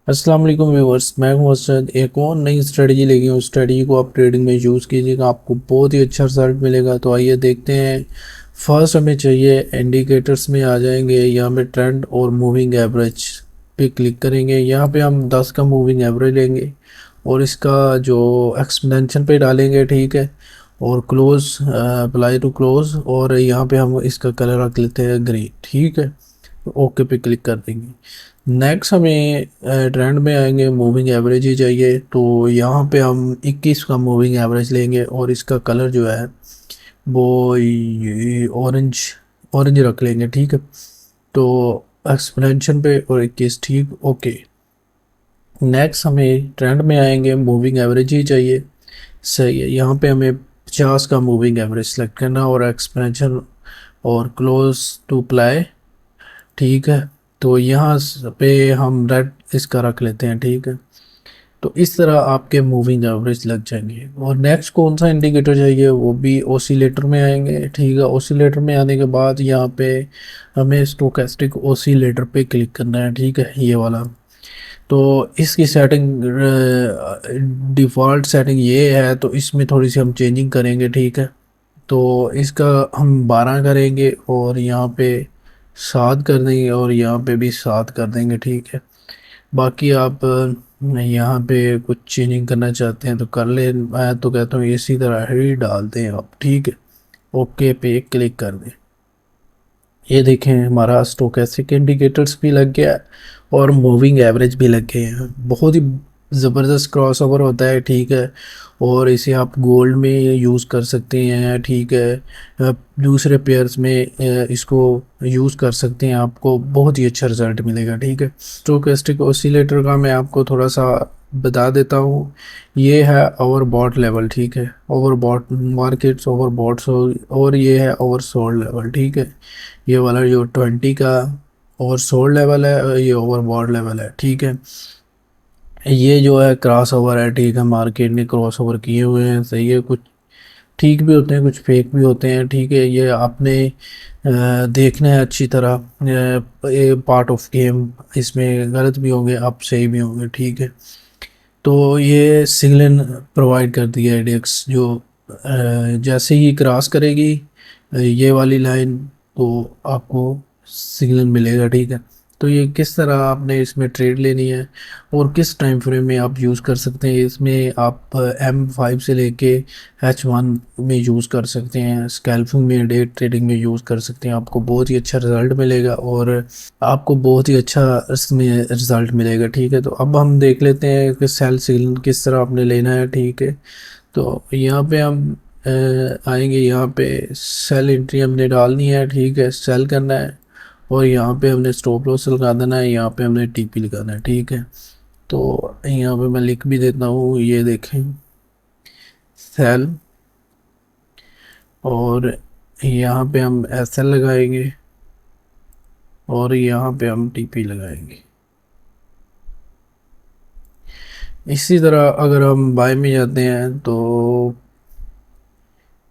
अस्सलाम वालेकुम व्यूअर्स, मैं हूं असद। एक और नई स्ट्रेटजी लेके उस स्ट्रेटजी को आप ट्रेडिंग में यूज़ कीजिएगा, आपको बहुत ही अच्छा रिजल्ट मिलेगा। तो आइए देखते हैं। फर्स्ट हमें चाहिए, इंडिकेटर्स में आ जाएंगे, यहाँ पे ट्रेंड और मूविंग एवरेज पे क्लिक करेंगे। यहाँ पे हम 10 का मूविंग एवरेज लेंगे और इसका जो एक्सपेंशन पे डालेंगे, ठीक है। और क्लोज, अप्लाई टू क्लोज, और यहाँ पे हम इसका कलर रख लेते हैं ग्रीन, ठीक है। ओके पे क्लिक कर देंगे। नेक्स्ट हमें ट्रेंड में आएंगे, मूविंग एवरेज ही चाहिए। तो यहाँ पे हम 21 का मूविंग एवरेज लेंगे और इसका कलर जो है वो ये ऑरेंज ऑरेंज रख लेंगे, ठीक है। तो एक्सपोनेंशियल पे और 21, ठीक, ओके। नेक्स्ट हमें ट्रेंड में आएंगे, मूविंग एवरेज ही चाहिए, सही है। यहाँ पे हमें 50 का मूविंग एवरेज सेलेक्ट करना और एक्सपोनेंशियल और क्लोज टू अप्लाई, ठीक है। तो यहाँ पे हम रेड इसका रख लेते हैं, ठीक है। तो इस तरह आपके मूविंग एवरेज लग जाएंगे। और नेक्स्ट कौन सा इंडिकेटर चाहिए, वो भी ओसिलेटर में आएंगे, ठीक है। ओसिलेटर में आने के बाद यहाँ पे हमें स्टोकेस्टिक ओसिलेटर पे क्लिक करना है, ठीक है, ये वाला। तो इसकी सेटिंग, डिफ़ॉल्ट सेटिंग ये है, तो इसमें थोड़ी सी हम चेंजिंग करेंगे, ठीक है। तो इसका हम 12 करेंगे और यहाँ पे 7 कर देंगे और यहाँ पे भी 7 कर देंगे, ठीक है। बाकी आप यहाँ पे कुछ चेंजिंग करना चाहते हैं तो कर ले, मैं तो कहता हूँ इसी तरह ही डाल दें आप, ठीक है। ओके पे क्लिक कर दें। ये देखें, हमारा स्टोकेस्टिक इंडिकेटर्स भी लग गया है और मूविंग एवरेज भी लग गए हैं। बहुत ही ज़बरदस्त क्रॉसओवर होता है, ठीक है। और इसे आप गोल्ड में यूज़ कर सकते हैं, ठीक है। दूसरे पेयर्स में इसको यूज़ कर सकते हैं, आपको बहुत ही अच्छा रिजल्ट मिलेगा, ठीक है। स्टोकेस्टिक ऑसिलेटर का मैं आपको थोड़ा सा बता देता हूँ। ये है ओवर बॉट लेवल, ठीक है। Over bought markets, over bots, और ये है ओवर सोल्ड लेवल, ठीक है। ये वाला जो 20 का ओवर सोल्ड लेवल है, ये ओवर बॉट लेवल है, ठीक है। ये जो है क्रॉस ओवर है, ठीक है। मार्केट ने क्रॉस ओवर किए हुए हैं, सही है। कुछ ठीक भी होते हैं, कुछ फेक भी होते हैं, ठीक है। ये आपने देखना है अच्छी तरह। ये पार्ट ऑफ गेम, इसमें गलत भी होंगे, आप सही भी होंगे, ठीक है। तो ये सिग्नल प्रोवाइड कर दिया है डेक्स, जो जैसे ही क्रॉस करेगी ये वाली लाइन, तो आपको सिग्नल मिलेगा, ठीक है। तो ये किस तरह आपने इसमें ट्रेड लेनी है और किस टाइम फ्रेम में आप यूज़ कर सकते हैं, इसमें आप M5 से लेके H1 में यूज़ कर सकते हैं, स्कैल्पिंग में, डे ट्रेडिंग में यूज़ कर सकते हैं। आपको बहुत ही अच्छा रिज़ल्ट मिलेगा और आपको बहुत ही अच्छा इसमें रिज़ल्ट मिलेगा, ठीक है। तो अब हम देख लेते हैं कि सेल सिग्नल किस तरह आपने लेना है, ठीक है। तो यहाँ पे हम आएंगे, यहाँ पे सेल एंट्री हमने डालनी है, ठीक है, सेल करना है। और यहाँ पे हमने स्टॉप लॉस लगा देना है, यहाँ पे हमने टीपी लगाना है, ठीक है। तो यहाँ पे मैं लिख भी देता हूँ, ये देखें, सेल, और यहाँ पे हम एस एल लगाएंगे और यहाँ पे हम टीपी लगाएंगे। इसी तरह अगर हम बाय में जाते हैं तो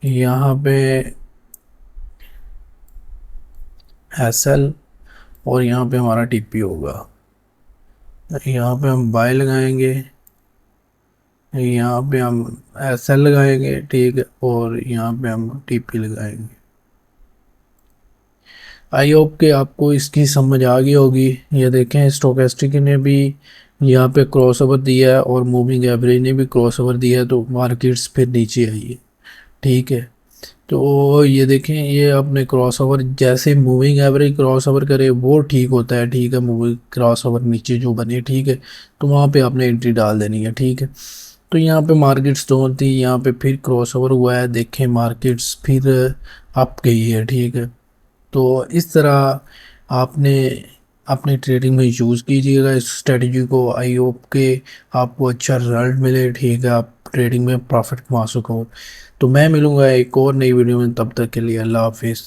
यहाँ पे एस एल और यहाँ पे हमारा टीपी होगा। यहाँ पे हम बाय लगाएंगे, यहाँ पे हम एस एल लगाएंगे, ठीक है। और यहाँ पे हम टीपी लगाएंगे। आई होप कि आपको इसकी समझ आ गई होगी। ये देखें, स्टोकेस्टिक ने भी यहाँ पे क्रॉसओवर दिया है और मूविंग एवरेज ने भी क्रॉसओवर दिया है, तो मार्केट्स फिर नीचे आई है, ठीक है। तो ये देखें, ये अपने क्रॉसओवर जैसे मूविंग एवरेज क्रॉसओवर करे वो ठीक होता है, ठीक है। मूविंग क्रॉसओवर नीचे जो बने, ठीक है, तो वहाँ पे आपने एंट्री डाल देनी है, ठीक है। तो यहाँ पे मार्केट्स डाउन थी, यहाँ पे फिर क्रॉसओवर हुआ है, देखें मार्केट्स फिर अप गई है, ठीक है। तो इस तरह आपने अपनी ट्रेडिंग में यूज़ कीजिएगा इस स्ट्रेटजी को। आई होप के आपको अच्छा रिजल्ट मिले, ठीक है, आप ट्रेडिंग में प्रॉफिट कमा सको। तो मैं मिलूँगा एक और नई वीडियो में, तब तक के लिए अल्लाह हाफिज़।